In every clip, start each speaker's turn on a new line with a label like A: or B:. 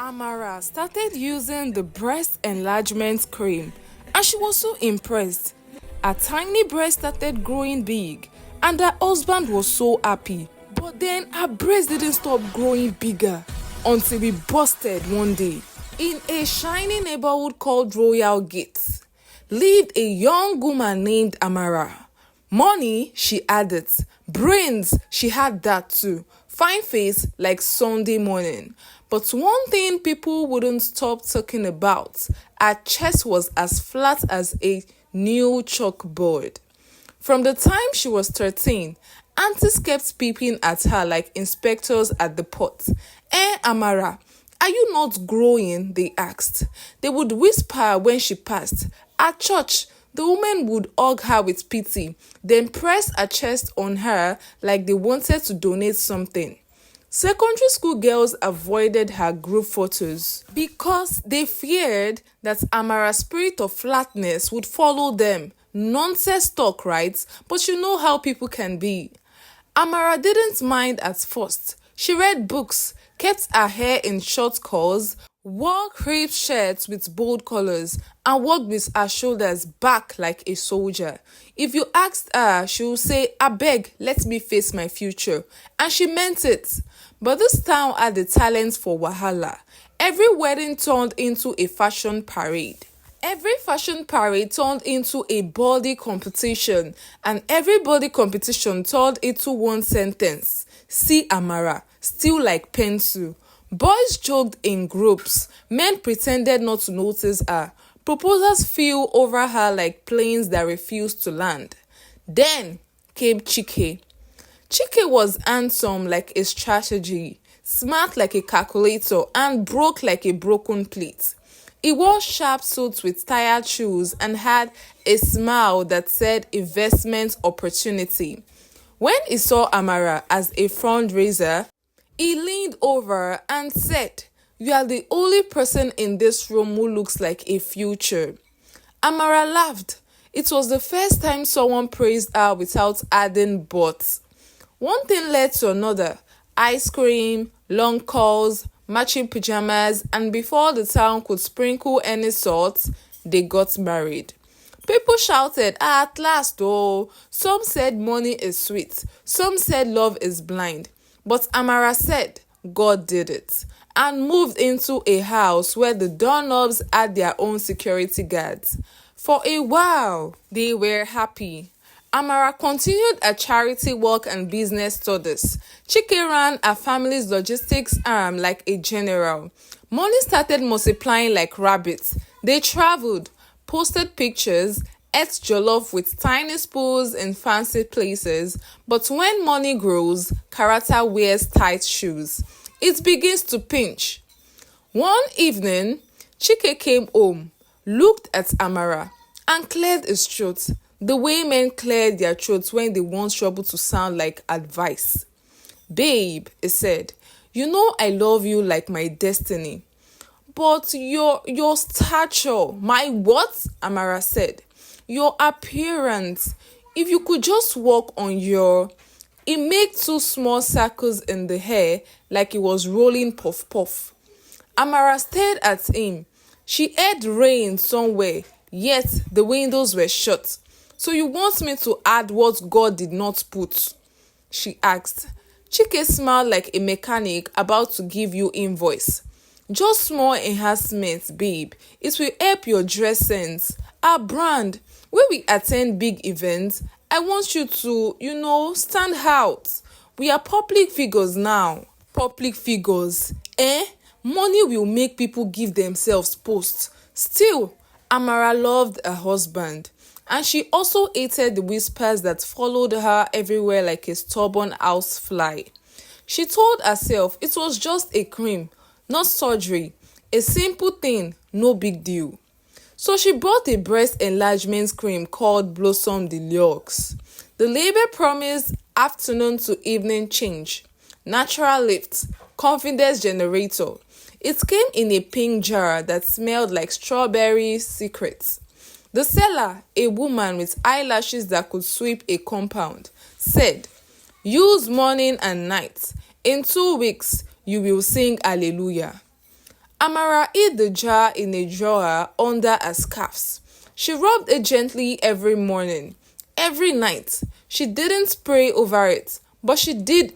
A: Amara started using the breast enlargement cream and she was so impressed. Her tiny breast started growing big and her husband was so happy. But then her breast didn't stop growing bigger until it busted one day. In a shiny neighborhood called Royal Gate lived a young woman named Amara. Money, she had it. Brains, she had that too. Fine face like Sunday morning. But one thing people wouldn't stop talking about, her chest was as flat as a new chalkboard. From the time she was 13, aunties kept peeping at her like inspectors at the port. Amara, are you not growing? They asked. They would whisper when she passed. At church, the woman would hug her with pity, then press her chest on her like they wanted to donate something. Secondary school girls avoided her group photos because they feared that Amara's spirit of flatness would follow them. Nonsense talk, right? But you know how people can be. Amara didn't mind at first. She read books, kept her hair in short curls, wore crepe shirts with bold colors, and walked with her shoulders back like a soldier. If you asked her, she would say, "Abeg, let me face my future." And she meant it. But this town had the talent for wahala. Every wedding turned into a fashion parade. Every fashion parade turned into a body competition, and every body competition turned into one sentence. See Amara, still like pencil. Boys joked in groups. Men pretended not to notice her. Proposals flew over her like planes that refused to land. Then came Chike. Chike was handsome like a strategy, smart like a calculator, and broke like a broken plate. He wore sharp suits with tired shoes and had a smile that said investment opportunity. When he saw Amara as a fundraiser, he leaned over and said, "You are the only person in this room who looks like a future." Amara laughed. It was the first time someone praised her without adding but. One thing led to another. Ice cream, long calls, matching pajamas, and before the town could sprinkle any salt, they got married. People shouted, "At last, oh!" Some said money is sweet. Some said love is blind. But Amara said, God did it, and moved into a house where the doorknobs had their own security guards. For a while, they were happy. Amara continued her charity work and business studies. Chike ran her family's logistics arm like a general. Money started multiplying like rabbits. They traveled, posted pictures, ate jollof with tiny spoons in fancy places. But when money grows, character wears tight shoes. It begins to pinch. One evening, Chike came home, looked at Amara, and cleared his throat. The way men cleared their throats when they want trouble to sound like advice. "Babe," he said, "you know I love you like my destiny. But your stature." "My what?" Amara said. "Your appearance. If you could just walk on your..." He made two small circles in the hair like he was rolling puff puff. Amara stared at him. She heard rain somewhere, yet the windows were shut. "So you want me to add what God did not put?" she asked. Chike smiled like a mechanic about to give you invoice. "Just small enhancements, babe. It will help your dress sense. Our brand. When we attend big events, I want you to, stand out. We are public figures now." Public figures, eh? Money will make people give themselves posts. Still, Amara loved her husband. And she also hated the whispers that followed her everywhere like a stubborn housefly. She told herself it was just a cream, not surgery. A simple thing, no big deal. So she bought a breast enlargement cream called Blossom Deluxe. The label promised afternoon to evening change, natural lift, confidence generator. It came in a pink jar that smelled like strawberry secrets. The seller, a woman with eyelashes that could sweep a compound, said, "Use morning and night. In 2 weeks, you will sing hallelujah." Amara hid the jar in a drawer under her scarves. She rubbed it gently every morning, every night. She didn't pray over it, but she did.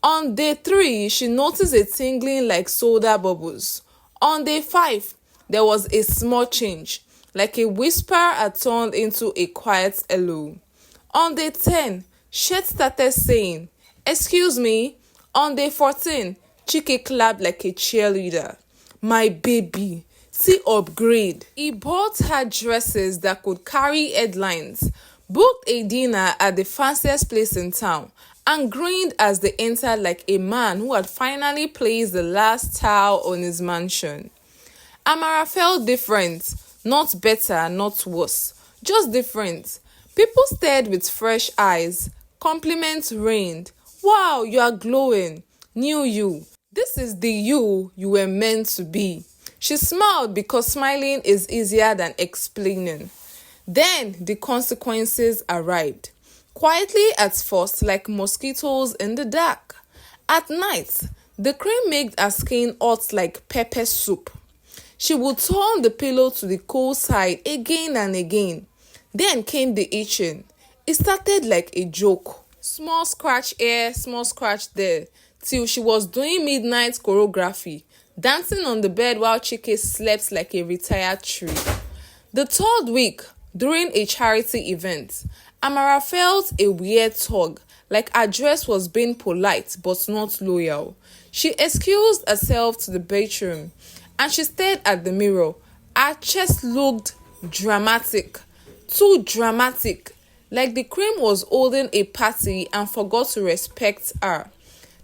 A: On day 3, she noticed a tingling like soda bubbles. On day 5, there was a small change, like a whisper had turned into a quiet hello. On day 10, Shet started saying, "Excuse me." On day 14, Chike clapped like a cheerleader. My baby, see upgrade. He bought her dresses that could carry headlines, booked a dinner at the fanciest place in town, and grinned as they entered like a man who had finally placed the last tile on his mansion. Amara felt different, not better, not worse, just different. People stared with fresh eyes, compliments rained. Wow, you are glowing. New you. This is the you were meant to be. She smiled because smiling is easier than explaining. Then the consequences arrived. Quietly at first, like mosquitoes in the dark. At night, the cream made her skin hot like pepper soup. She would turn the pillow to the cold side again and again. Then came the itching. It started like a joke. Small scratch here, small scratch there, till she was doing midnight choreography, dancing on the bed while Chike slept like a retired tree. The 3rd week, during a charity event, Amara felt a weird tug, like her dress was being polite but not loyal. She excused herself to the bathroom, and she stared at the mirror. Her chest looked dramatic, too dramatic, like the cream was holding a party and forgot to respect her.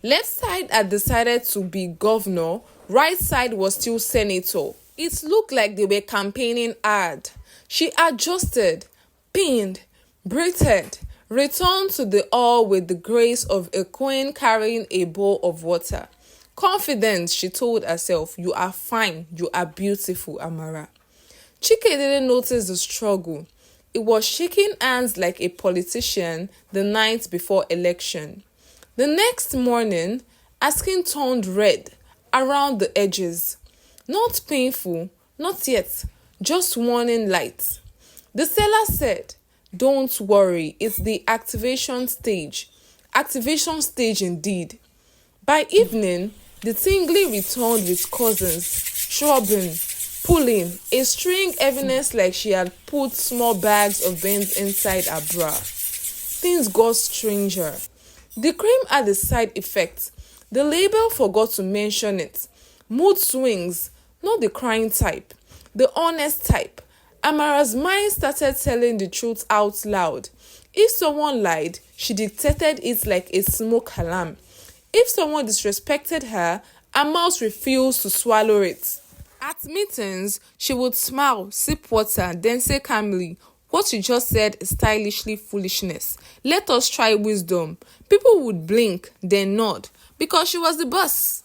A: Left side had decided to be governor, right side was still senator. It looked like they were campaigning hard. She adjusted, pinned, breathed, returned to the hall with the grace of a queen carrying a bowl of water. Confident, she told herself, "You are fine, you are beautiful, Amara." Chike didn't notice the struggle. It was shaking hands like a politician the night before election. The next morning, her skin turned red around the edges. Not painful, not yet, just warning lights. The seller said, "Don't worry, it's the activation stage." Activation stage indeed. By evening, the tingling returned with cousins, shrubbing, pulling, a string heaviness like she had put small bags of beans inside her bra. Things got stranger. The cream had a side effect. The label forgot to mention it. Mood swings, not the crying type, the honest type. Amara's mind started telling the truth out loud. If someone lied, she dictated it like a smoke alarm. If someone disrespected her, her mouth refused to swallow it. At meetings, she would smile, sip water, then say calmly, "What you just said is stylishly foolishness. Let us try wisdom." People would blink, then nod, because she was the boss.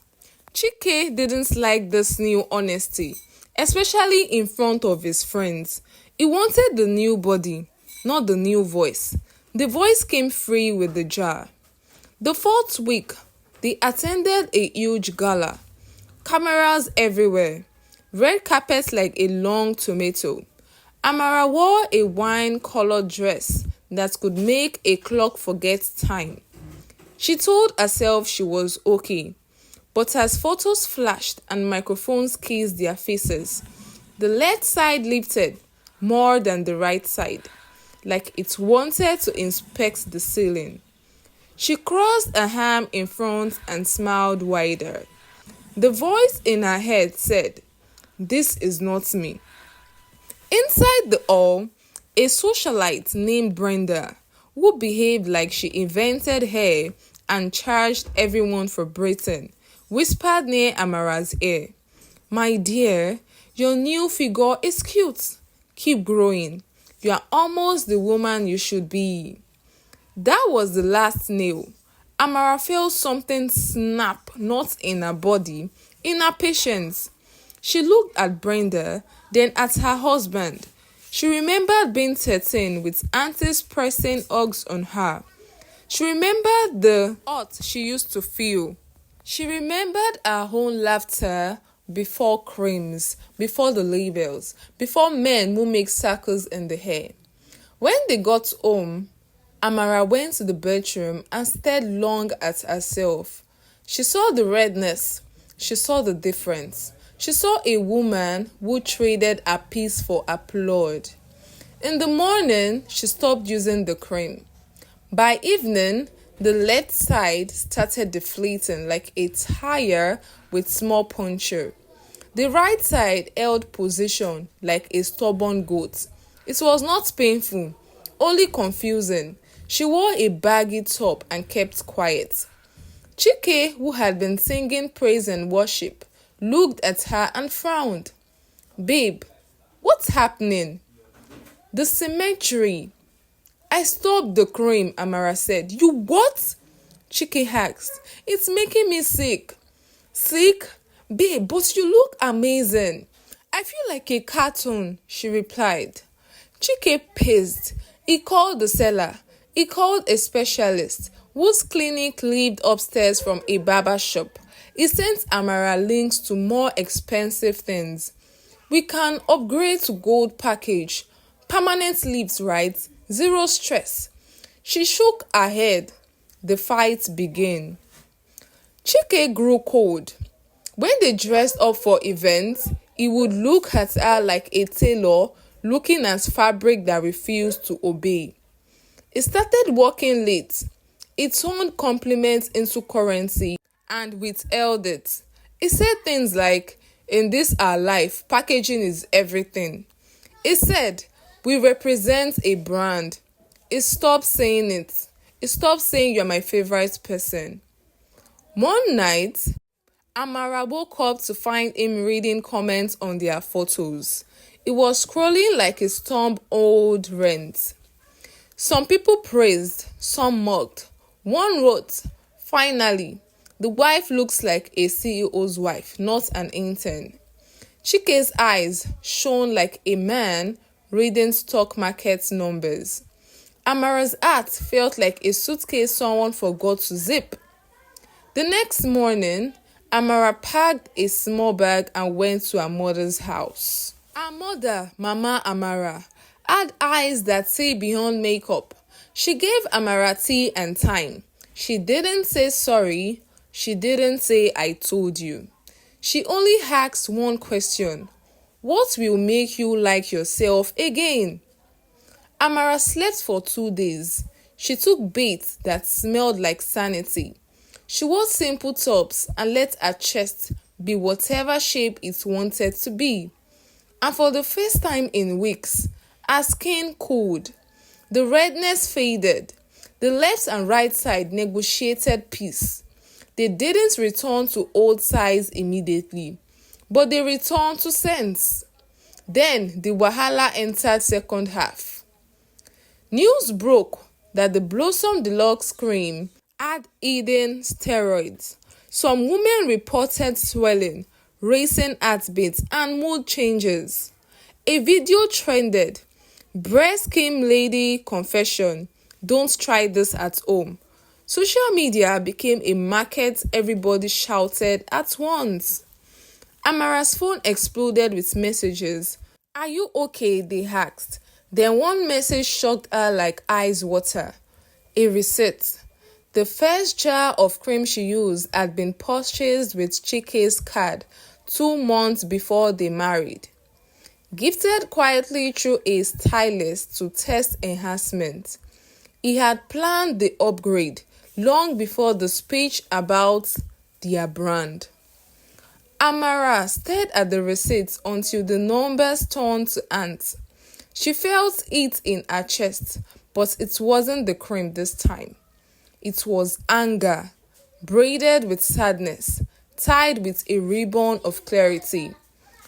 A: Chike didn't like this new honesty, especially in front of his friends. He wanted the new body, not the new voice. The voice came free with the jar. The 4th week, they attended a huge gala. Cameras everywhere. Red carpet like a long tomato. Amara wore a wine-colored dress that could make a clock forget time. She told herself she was okay, but as photos flashed and microphones kissed their faces, the left side lifted more than the right side, like it wanted to inspect the ceiling. She crossed her arm in front and smiled wider. The voice in her head said, "This is not me." Inside the hall, a socialite named Brenda, who behaved like she invented hair and charged everyone for breathing, whispered near Amara's ear, "My dear, your new figure is cute. Keep growing. You are almost the woman you should be." That was the last nail. Amara felt something snap, not in her body, in her patience. She looked at Brenda, then at her husband. She remembered being 13 with aunties pressing hugs on her. She remembered the hurt she used to feel. She remembered her own laughter, before creams, before the labels, before men who make circles in the hair. When they got home, Amara went to the bedroom and stared long at herself. She saw the redness. She saw the difference. She saw a woman who traded her peace for applaud. In the morning, she stopped using the cream. By evening, the left side started deflating like a tire with small puncture. The right side held position like a stubborn goat. It was not painful, only confusing. She wore a baggy top and kept quiet. Chike, who had been singing praise and worship, looked at her and frowned. "Babe, what's happening?" "The cemetery." "I stopped the cream," Amara said. "You what?" Chike asked. "It's making me sick." "Sick? Babe, but you look amazing." "I feel like a cartoon," she replied. Chike paced. He called the seller. He called a specialist whose clinic lived upstairs from a barber shop. He sent Amara links to more expensive things. "We can upgrade to gold package. Permanent lips, right? Zero stress." She shook her head. The fight began. Chike grew cold. When they dressed up for events, he would look at her like a tailor looking at fabric that refused to obey. He started working late. He turned compliments into currency and withheld it. He said things like, "In this our life, packaging is everything." He said, "We represent a brand." He stopped saying it. He stopped saying, "You're my favorite person." One night, Amara woke up to find him reading comments on their photos. He was scrolling like a storm old rent. Some people praised, some mocked. One wrote, "Finally, the wife looks like a CEO's wife, not an intern." Chike's eyes shone like a man reading stock market numbers. Amara's heart felt like a suitcase someone forgot to zip. The next morning, Amara packed a small bag and went to her mother's house. Her mother, Mama Amara, had eyes that see beyond makeup. She gave Amara tea and time. She didn't say sorry. She didn't say "I told you." She only asked one question. "What will make you like yourself again?" Amara slept for 2 days. She took baths that smelled like sanity. She wore simple tops and let her chest be whatever shape it wanted to be. And for the first time in weeks, her skin cooled. The redness faded. The left and right side negotiated peace. They didn't return to old size immediately, but they returned to sense. Then the wahala entered second half. News broke that the Blossom Deluxe cream had hidden steroids. Some women reported swelling, racing heartbeats, and mood changes. A video trended. "Breast cream lady confession. Don't try this at home." Social media became a market everybody shouted at once. Amara's phone exploded with messages. "Are you okay?" they asked. Then one message shocked her like ice water. A receipt. The first jar of cream she used had been purchased with Chike's card 2 months before they married. Gifted quietly through a stylist to test enhancement. He had planned the upgrade long before the speech about their brand. Amara stared at the receipts until the numbers turned to ants. She felt it in her chest, but it wasn't the cream this time. It was anger, braided with sadness, tied with a ribbon of clarity.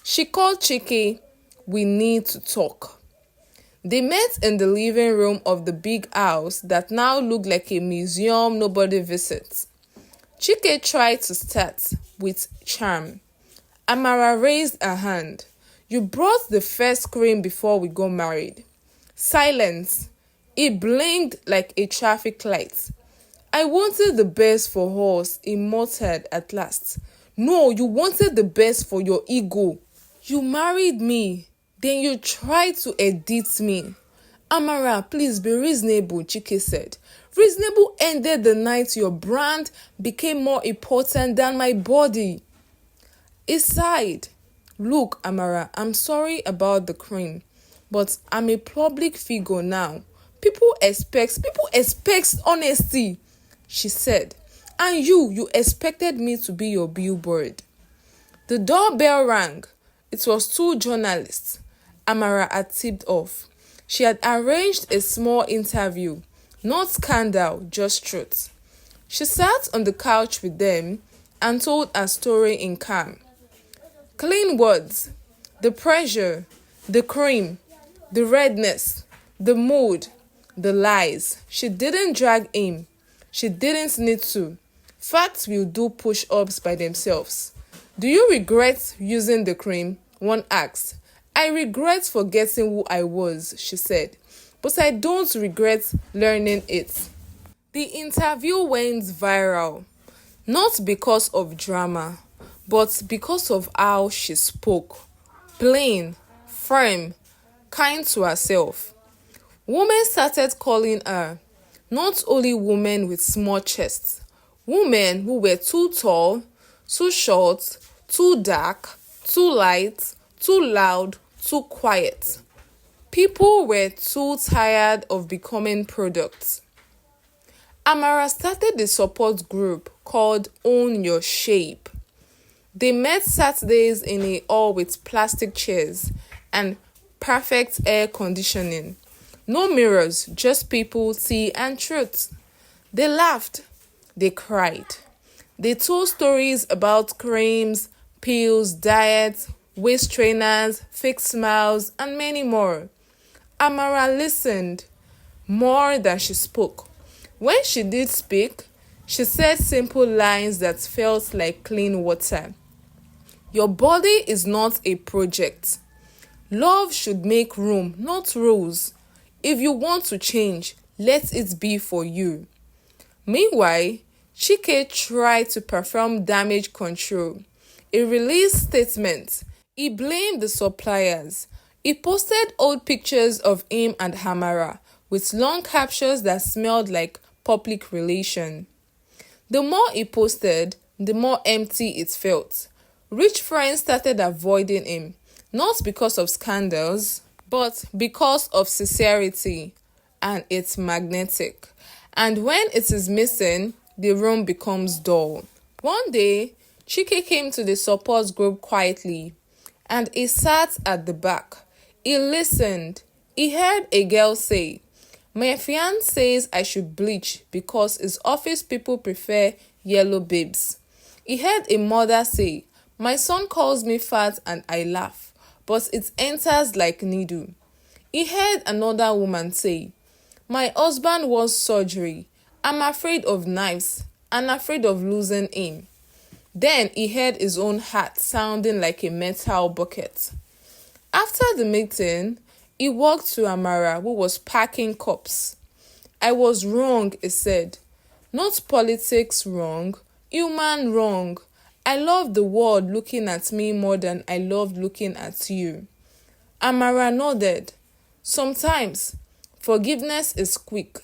A: She called Chike. "We need to talk." They met in the living room of the big house that now looked like a museum nobody visits. Chike tried to start with charm. Amara raised her hand. "You brought the first cream before we got married." Silence. It blinked like a traffic light. "I wanted the best for us," he muttered at last. No, you wanted the best for your ego. You married me, then you tried to edit me. Amara, please be reasonable, Chike said. Reasonable ended the night your brand became more important than my body. He sighed. Look, Amara, I'm sorry about the cream, but I'm a public figure now. People expect honesty, she said. And you expected me to be your billboard. The doorbell rang. It was two journalists. Amara had tipped off. She had arranged a small interview. Not scandal, just truth. She sat on the couch with them and told her story in calm. Clean words, the pressure, the cream, the redness, the mood, the lies. She didn't drag him. She didn't need to. Facts will do push-ups by themselves. Do you regret using the cream? One asked. I regret forgetting who I was, she said. But I don't regret learning it. The interview went viral. Not because of drama, but because of how she spoke. Plain, firm, kind to herself. Women started calling her not only women with small chests, women who were too tall, too short, too dark, too light, too loud, too quiet. People were too tired of becoming products. Amara started a support group called Own Your Shape. They met Saturdays in a hall with plastic chairs and perfect air conditioning. No mirrors, just people, tea, and truth. They laughed. They cried. They told stories about creams, pills, diets, waist trainers, fake smiles, and many more. Amara listened more than she spoke. When she did speak, she said simple lines that felt like clean water. Your body is not a project. Love should make room, not rules. If you want to change, let it be for you. Meanwhile, Chike tried to perform damage control. He released statements. He blamed the suppliers. He posted old pictures of him and Amara with long captions that smelled like public relation. The more he posted, the more empty it felt. Rich friends started avoiding him, not because of scandals, but because of sincerity, and it's magnetic. And when it is missing, the room becomes dull. One day, Chike came to the support group quietly, and he sat at the back. He listened. He heard a girl say, my fiancé says I should bleach because his office people prefer yellow babes. He heard a mother say, my son calls me fat and I laugh, but it enters like needle. He heard another woman say, my husband wants surgery. I'm afraid of knives and afraid of losing him. Then he heard his own heart sounding like a metal bucket. After the meeting, he walked to Amara, who was packing cups. I was wrong, he said. Not politics wrong, human wrong. I loved the world looking at me more than I loved looking at you. Amara nodded. Sometimes forgiveness is quick.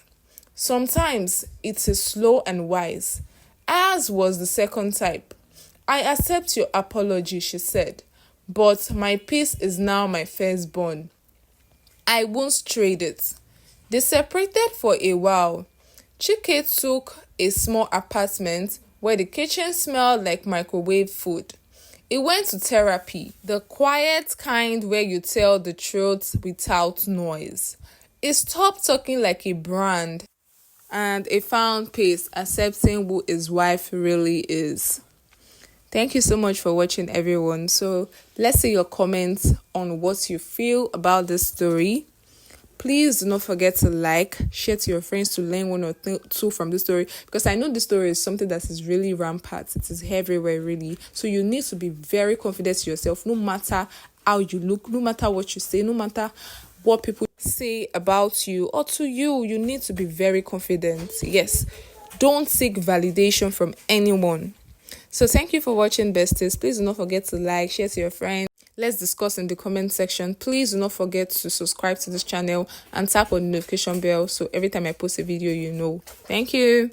A: Sometimes it is slow and wise. Ours was the second type. I accept your apology, she said, but my peace is now my firstborn. I won't trade it. They separated for a while. Chike took a small apartment where the kitchen smelled like microwave food. He went to therapy, the quiet kind where you tell the truth without noise. He stopped talking like a brand, and he found peace accepting who his wife really is. Thank you so much for watching, everyone. So let's see your comments on what you feel about this story. Please do not forget to like, share to your friends to learn one or two from this story, because I know this story is something that is really rampant. It is everywhere, really. So you need to be very confident to yourself, no matter how you look, no matter what you say, no matter what people say about you or to you. You need to be very confident. Yes, don't seek validation from anyone. So thank you for watching, besties. Please do not forget to like, share to your friends. Let's discuss in the comment section. Please do not forget to subscribe to this channel and tap on the notification bell so every time I post a video, you know. Thank you.